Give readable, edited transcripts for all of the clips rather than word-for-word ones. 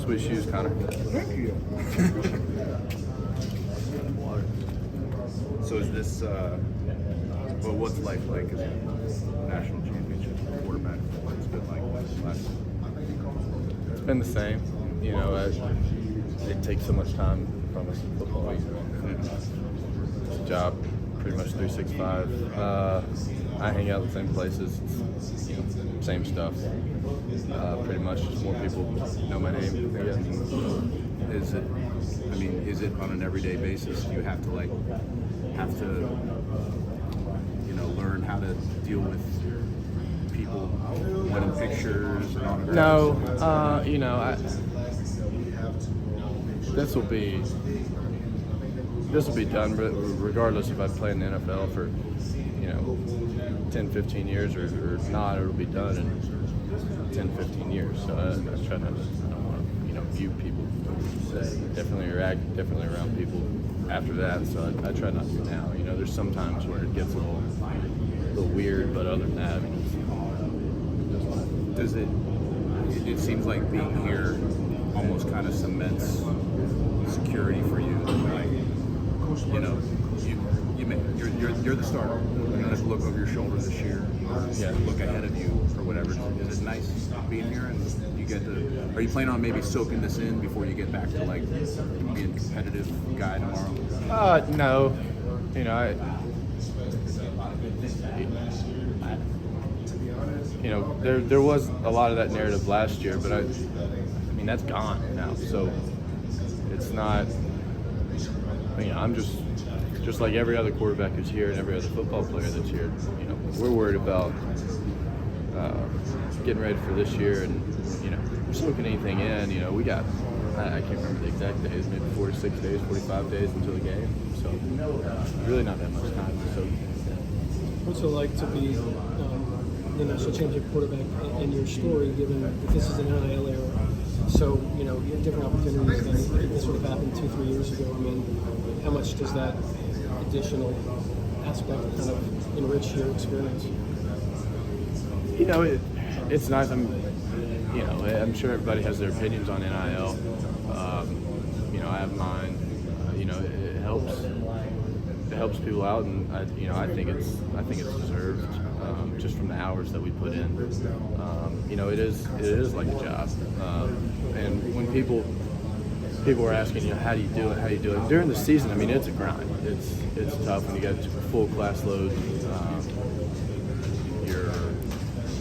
Sweet shoes, Connor. Thank you. Water. So is this, well, what's life like as a national championship quarterback? What's it been like last? It's been the same. You know, it takes so much time from us in football. It's a job, pretty much 365. I hang out in the same places, you know, same stuff. Pretty much, just more people know my name, I guess. Is it on an everyday basis? Do you have to learn how to deal with people wanting pictures and autographs? No, you know, this will be done regardless if I play in the NFL for, you know, 10, 15 years or not. It'll be done in 10, 15 years. So I try not to, I don't want to, you know, view people differently or act differently around people after that. So I try not to now. You know, there's some times where it gets a little weird, but other than that, I mean, does it seems like being here almost kind of cements security for you. Like, you know, you're the starter. You don't have to look over your shoulder this year. Yeah, look ahead of you or whatever. Is it nice being here and you get to? Are you planning on maybe soaking this in before you get back to like being a competitive guy tomorrow? No. You know, you know, there was a lot of that narrative last year, but I mean that's gone now. So it's not. I mean, I'm just like every other quarterback who's here and every other football player that's here. You know, we're worried about getting ready for this year, and you know, soaking anything in. You know, we got I can't remember the exact days, maybe 46 days, 45 days until the game. So really not that much time. So what's it like to be the national championship quarterback in your story, given that this is an NIL era? So, you know, you have different opportunities than this would have happened 2-3 years ago. I mean, how much does that additional aspect kind of enrich your experience? You know, it's nice. You know, I'm sure everybody has their opinions on NIL. You know, I have mine. You know, it helps people out, and I think it's deserved just from the hours that we put in. You know, it is like a job, and when people are asking, you know, how do you do it during the season? I mean, it's a grind. It's tough when you got full class load. You're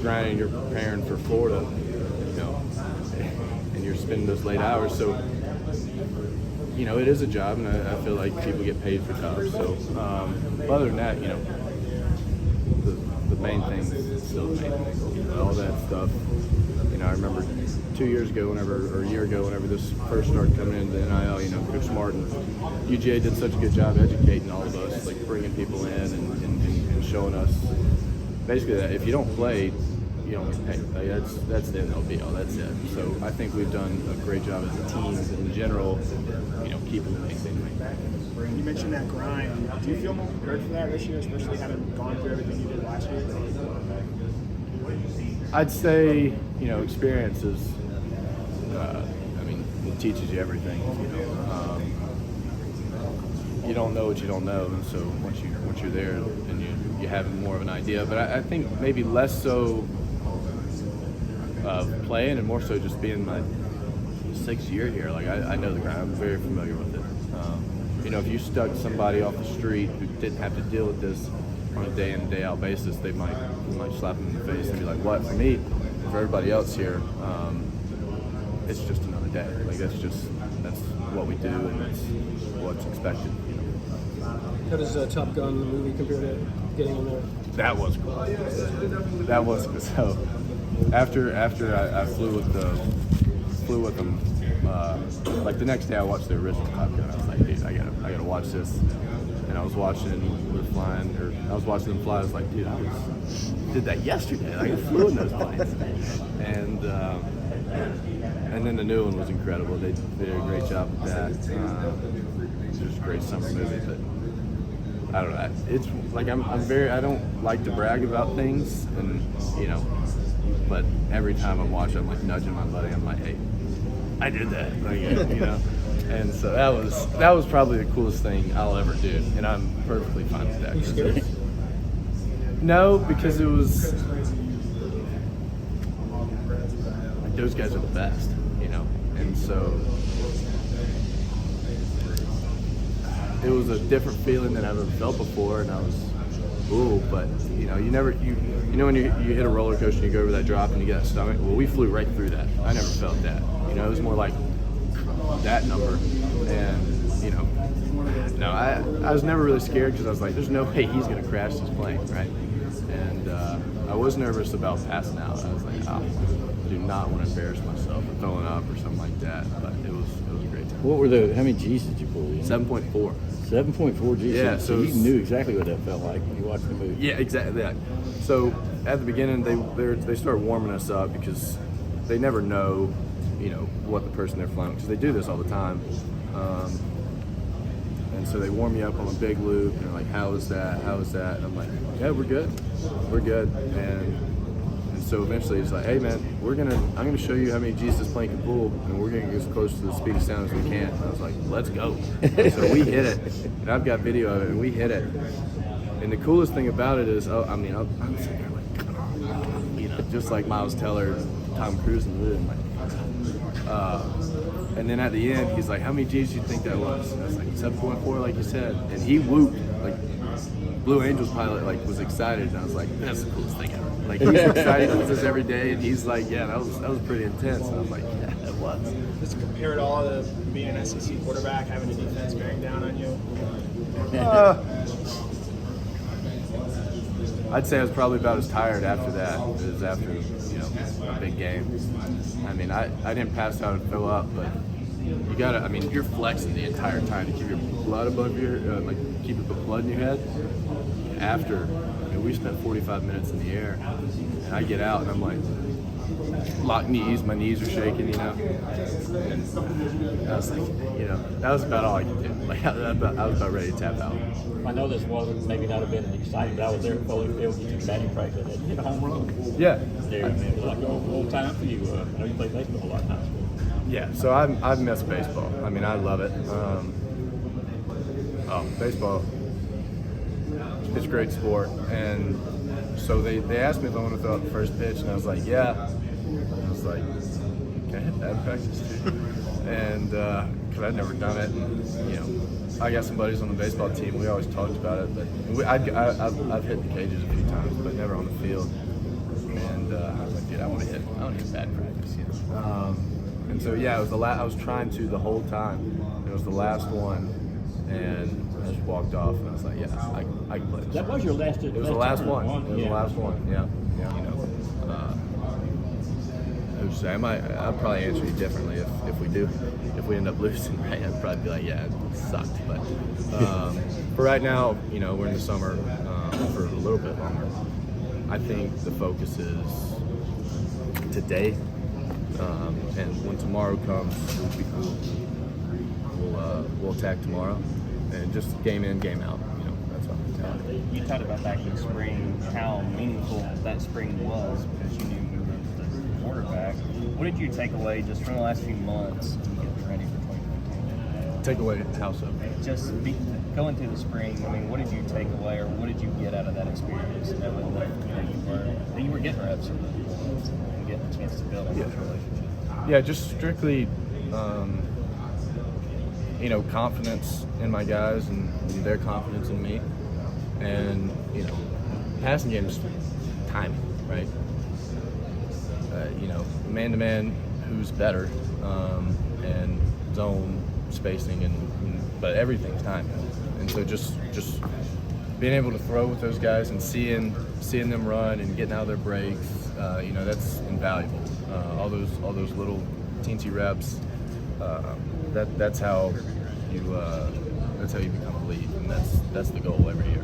grinding, you're preparing for Florida, you know, and you're spending those late hours. So, you know, it is a job, and I feel like people get paid for jobs. So, but other than that, you know, the main thing is still the main thing. You know, all that stuff. You know, I remember 2 year ago, whenever this first started coming into NIL, you know, Coach Smart and UGA did such a good job educating all of us, like bringing people in and showing us basically that if you don't play, you don't get paid. Like that's the end all be all. That's it. So I think we've done a great job as a team in general, you know, keeping the main thing. You mentioned that grind. Do you feel more prepared for that this year, especially having gone through everything you did last year? I'd say, you know, experience is, I mean, it teaches you everything. You know, you don't know what you don't know, and so once you're there, then you have more of an idea. But I think maybe less so playing and more so just being my 6th year here. Like I know the grind. I'm very familiar with it. You know, if you stuck somebody off the street who didn't have to deal with this on a day in and day out basis, they might slap them in the face and be like, "What?" For me, for everybody else here, it's just another day. Like that's what we do, and that's what's expected. You know. How does Top Gun, the movie, compare to getting in there? That was cool. That was cool. So after I flew with them. Like the next day, I watched the original Top Gun. I was like, dude, I gotta watch this. And I was watching them fly. I was like, dude, I did that yesterday. Like I flew in those planes. And then the new one was incredible. They did a great job with that. It was a great summer movie, but I don't know. It's like I don't like to brag about things, and you know, but every time I watch it, I'm like nudging my buddy. I'm like, hey, I did that, like, you know. And so that was probably the coolest thing I'll ever do, and I'm perfectly fine with that. Are you scared? No, because it was like those guys are the best, you know, and so it was a different feeling than I've ever felt before, and I was ooh, but you know, you know when you hit a roller coaster and you go over that drop and you get that stomach. Well, we flew right through that. I never felt that. You know, it was more like that number, and you know, no, I was never really scared because I was like, there's no way he's gonna crash this plane, right? And I was nervous about passing out. I was like, oh, I do not want to embarrass myself or throwing up or something like that. But it was a great time. What were how many G's did you pull in? 7.4. 7.4 G's. Yeah, so you knew exactly what that felt like when you watched the movie. Yeah, exactly that. So at the beginning, they start warming us up because they never know, you know, what the person they're flying, because they do this all the time. And so they warm you up on a big loop, and they're like, "How is that? How is that?" And I'm like, "Yeah, we're good. We're good." And so eventually it's like, "Hey man, I'm gonna show you how many G's this plane can pull, and we're gonna get as close to the speed of sound as we can." And I was like, "Let's go!" So we hit it, and I've got video of it, and we hit it. And the coolest thing about it is, I'm sitting there like, "Come on," you know, just like Miles Teller, Tom Cruise in the movie. I'm like, and then at the end, he's like, "How many G's do you think that was?" And I was like, 7.4, like you said. And he whooped, like Blue Angels pilot, like was excited, and I was like, "That's the coolest thing ever." Like he's excited, he does this every day, and he's like, "Yeah, that was pretty intense." And I was like, "Yeah, it was." Just compare it all to being an SEC quarterback, having the defense bearing down on you. I'd say I was probably about as tired after that as after, you know, a big game. I mean, I didn't pass out and fill up, but you gotta, I mean, you're flexing the entire time to keep your blood above your, keep the blood in your head. After, I mean, we spent 45 minutes in the air, and I get out and I'm like, locked knees, my knees are shaking, you know. And I was like, you know, that was about all I could do. Like, I was about ready to tap out. I know this wasn't maybe not have been exciting, but I was there at Foley Field. You took batting practice and hit a home run. Yeah. There, man, it was like a little time for you. I know you played baseball a lot of times. Yeah, so I've missed baseball. I mean, I love it. Baseball, it's a great sport. And so they asked me if I want to throw out the first pitch, and I was like, yeah. And I was like, can I hit batting practice too? And because I'd never done it, and you know, I got some buddies on the baseball team. We always talked about it, but I've hit the cages a few times, but never on the field. And I was like, dude, I want to hit batting practice. You know? And so yeah, it was I was trying to the whole time. It was the last one, and I just walked off, and I was like, yeah, I can play this. That was your last. It was the last one. It was the last one. Yeah. You know. I'll probably answer you differently if we end up losing. Right, I'd probably be like, yeah, it sucked. But for right now, you know, we're in the summer for a little bit longer. I think the focus is today, and when tomorrow comes, we'll attack tomorrow, and just game in, game out. You know, that's all. You talked about back in the spring how meaningful that spring was because you knew you were the quarterback. What did you take away just from the last few months and getting ready for 2015? Take away how so? Just going through the spring. I mean, what did you take away, or what did you get out of that experience, knowing that you were getting reps and getting a chance to build on those relationships? Yeah, just strictly, you know, confidence in my guys and their confidence in me, and you know, passing game's timing, right? You know, man to man, who's better, and zone spacing, but everything's timing, and so just being able to throw with those guys and seeing them run and getting out of their breaks, you know, that's invaluable. All those little teensy reps, that's how you become elite, and that's the goal every year.